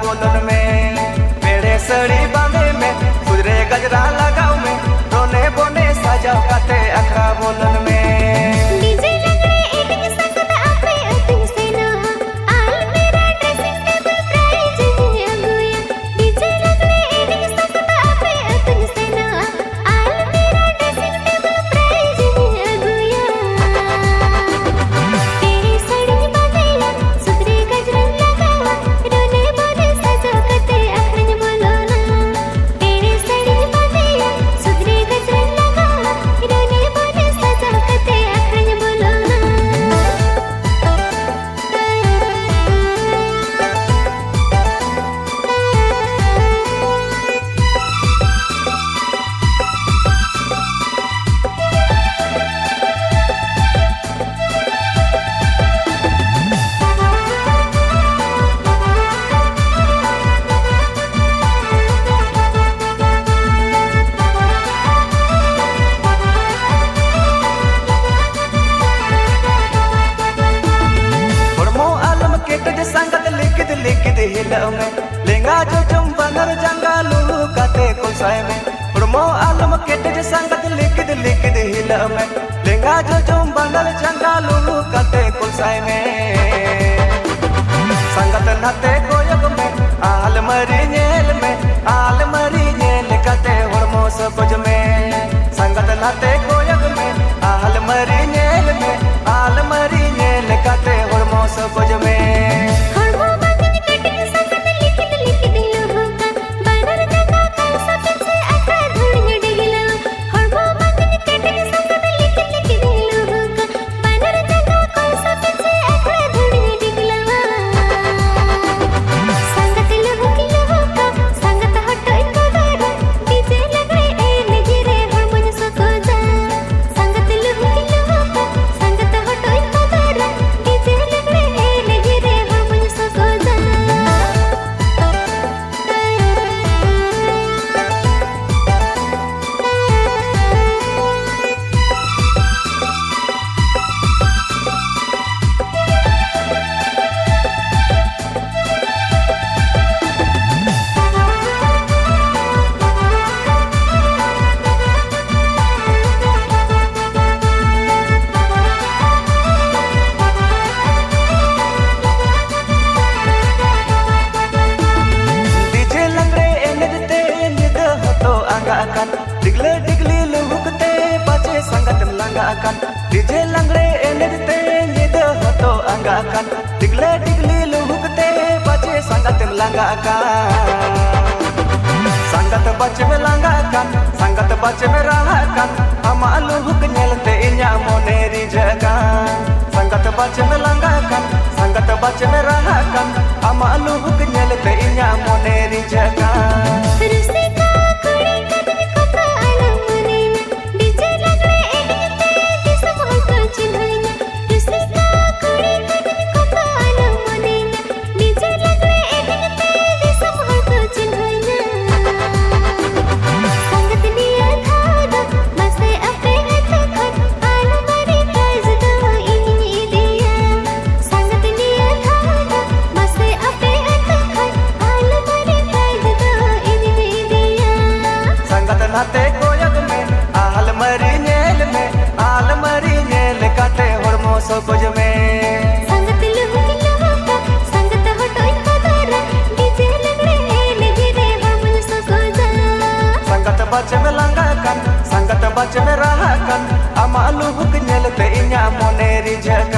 बोलन में मेरे सड़ी बांधे में गुजरे गजरा लगाओ में रोने बोने सजाओ काते अखरा बोलन में लिखित हिला में लेंगा जो जम बनर जंगालू काते कुलसाय में उड़मो आलम केट जे संगत लिखित हिला में लेंगा जो जम बनर जंगालू काते कुलसाय में संगत नाते गोयग में आल मरी नेल काते उड़मो सबज में संगत नाते गोयग में आल मरी नेल काते उड़मो सबज में डिगले डिगली लुहुकते बचे संगत लंगा अकन डीजे लंगड़े एनेजते निद हतो अंगा अकन डिगले डिगली लुहुकते बचे संगत लंगा अकन संगत बचे में लंगा अकन संगत बचे में रहा अकन अमा लुहुक नेलते इन्या मोने रिजगन संगत बचे में लंगा अकन संगत बचे में रहा अकन अमा लुहुक नेलते इन्या मोने रिजगन नाते गोयग में आल मरी नेल काते होड़मो सबज में संगत लुहुक संगत हटोय खदरा डीजे लंगड़े गिरे हमन सकोजा संगत बच में लंगा कन संगत बच में रहा कन अमा लुहुक नेलते इन्या मोने रिजगन